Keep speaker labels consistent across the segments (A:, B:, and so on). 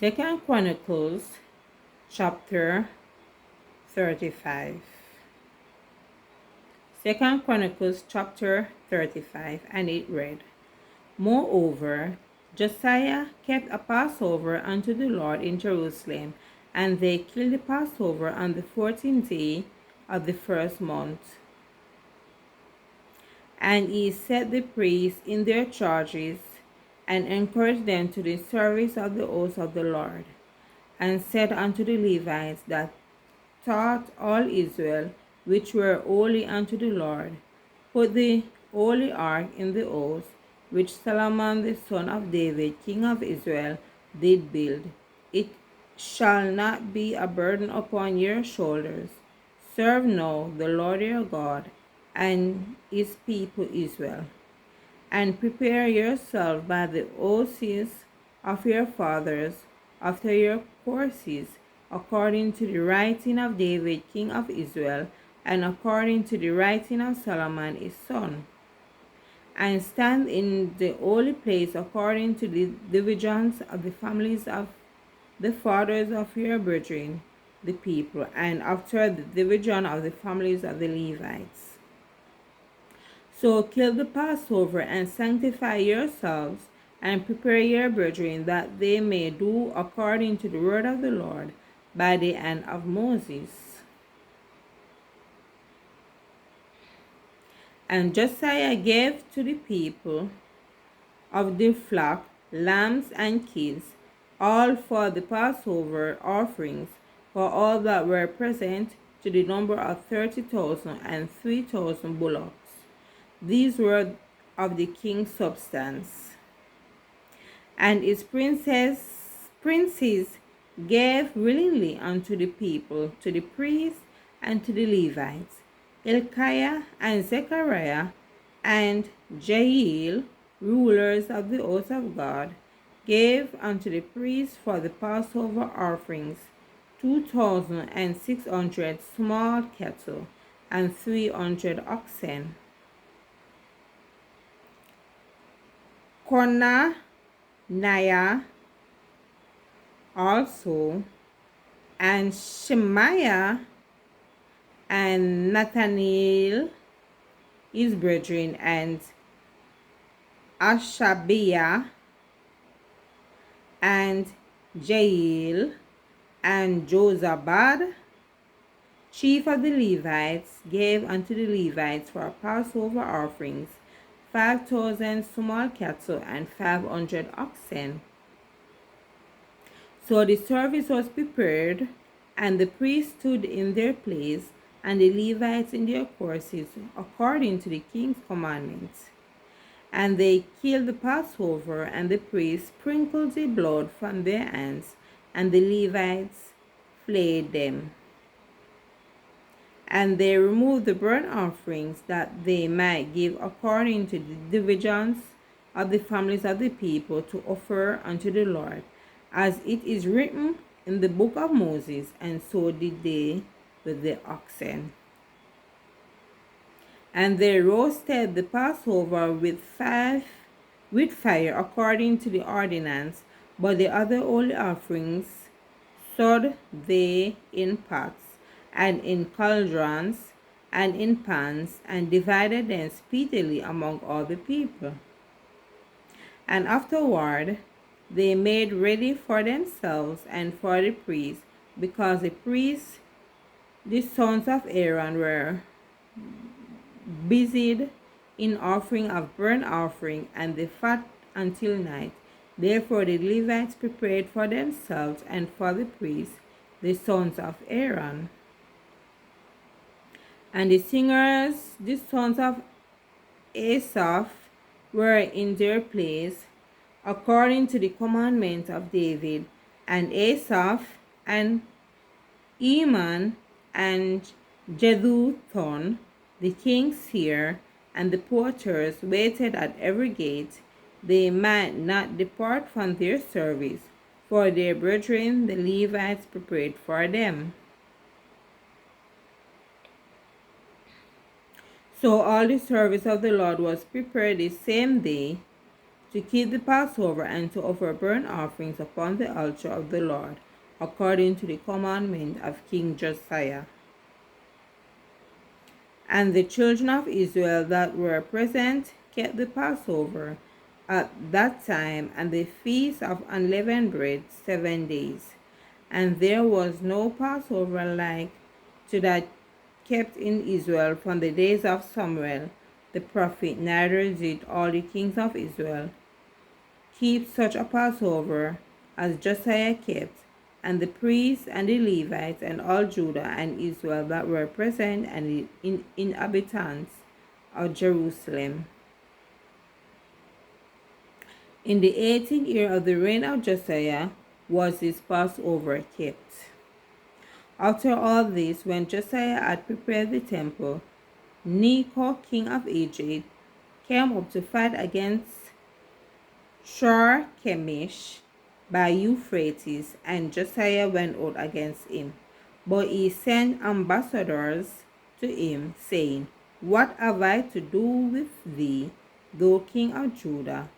A: Second Chronicles chapter 35. Second Chronicles chapter 35, and it read, Moreover, Josiah kept a Passover unto the Lord in Jerusalem, and they killed the Passover on the 14th day of the first month. And he set the priests in their charges, and encouraged them to the service of the oaths of the Lord, and said unto the Levites that taught all Israel, which were holy unto the Lord, put the holy ark in the house, which Solomon the son of David, king of Israel, did build. It shall not be a burden upon your shoulders. Serve now the Lord your God and his people Israel, and prepare yourself by the oaths of your fathers after your courses, according to the writing of David king of Israel, and according to the writing of Solomon his son. And stand in the holy place according to the divisions of the families of the fathers of your brethren, the people, and after the division of the families of the Levites. So kill the Passover and sanctify yourselves, and prepare your brethren, that they may do according to the word of the Lord by the hand of Moses. And Josiah gave to the people of the flock lambs and kids, all for the Passover offerings, for all that were present, to the number of 30,000, and 3,000 bullocks. These were of the king's substance. And his princes gave willingly unto the people, to the priests, and to the Levites. Hilkiah and Zechariah and Jael, rulers of the house of God, gave unto the priests for the Passover offerings 2,600 small cattle and 300 oxen. Conaniah also, and Shemaiah, and Nathaniel his brethren, and Ashabiah, and Jael, and Jozabad, chief of the Levites, gave unto the Levites for Passover offerings 5,000 small cattle and 500 oxen. So the service was prepared, and the priests stood in their place, and the Levites in their courses, according to the king's commandments. And they killed the Passover, and the priests sprinkled the blood from their hands, and the Levites flayed them. And they removed the burnt offerings, that they might give according to the divisions of the families of the people, to offer unto the Lord, as it is written in the book of Moses. And so did they with the oxen. And they roasted the Passover with fire according to the ordinance, but the other holy offerings stood they in pots, and in cauldrons, and in pans, and divided them speedily among all the people. And afterward they made ready for themselves and for the priests, because the priests, the sons of Aaron, were busied in offering of burnt offering and the fat until night. Therefore the Levites prepared for themselves and for the priests, the sons of Aaron. And the singers, the sons of Asaph, were in their place, according to the commandment of David. And Asaph, and Eman, and Jeduthun, the king's seer, and the porters waited at every gate, they might not depart from their service, for their brethren the Levites prepared for them. So all the service of the Lord was prepared the same day, to keep the Passover and to offer burnt offerings upon the altar of the Lord, according to the commandment of King Josiah. And the children of Israel that were present kept the Passover at that time and the feast of unleavened bread 7 days. And there was no Passover like to that kept in Israel from the days of Samuel the prophet, neither did all the kings of Israel keep such a Passover as Josiah kept, and the priests and the Levites and all Judah and Israel that were present and the inhabitants of Jerusalem. In the 18th year of the reign of Josiah was his Passover kept. After all this, when Josiah had prepared the temple, Necho, king of Egypt, came up to fight against Chro by Euphrates, and Josiah went out against him. But he sent ambassadors to him, saying, What have I to do with thee, thou king of Judah?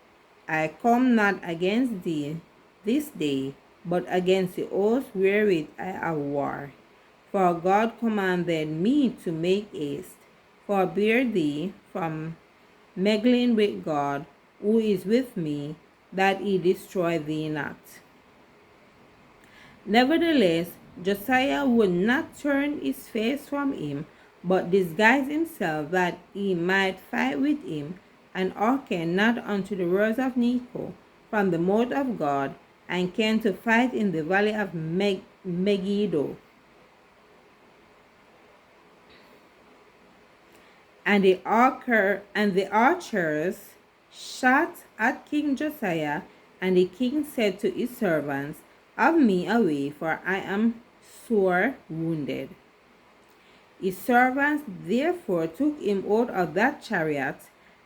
A: I come not against thee this day, but against the host wherewith I have war. For God commanded me to make haste, forbear thee from meddling with God, who is with me, that he destroy thee not. Nevertheless, Josiah would not turn his face from him, but disguised himself that he might fight with him, and hearkened not unto the words of Necho from the mouth of God, and came to fight in the valley of Megiddo. And the archers shot at King Josiah, and the king said to his servants, Have me away, for I am sore wounded. His servants therefore took him out of that chariot,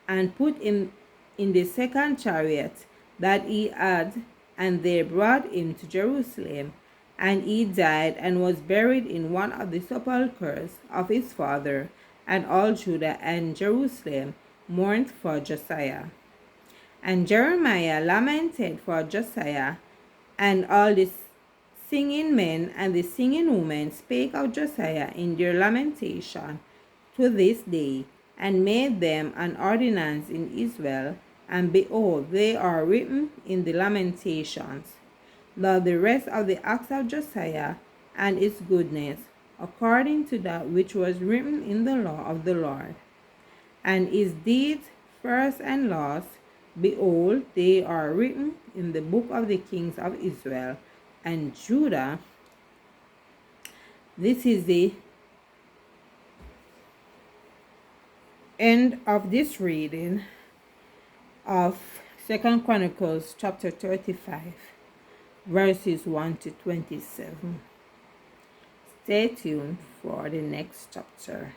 A: and put him in the second chariot that he had, and they brought him to Jerusalem. And he died, and was buried in one of the sepulchres of his father, and all Judah and Jerusalem mourned for Josiah. And Jeremiah lamented for Josiah, and all the singing men and the singing women spake of Josiah in their lamentation to this day, and made them an ordinance in Israel, and behold, they are written in the lamentations. Now the rest of the acts of Josiah and its goodness, according to that which was written in the law of the Lord, and his deeds first and last, behold, they are written in the book of the kings of Israel and Judah. This is the end of this reading of 2 Chronicles chapter 35, verses 1 to 27. Stay tuned for the next chapter.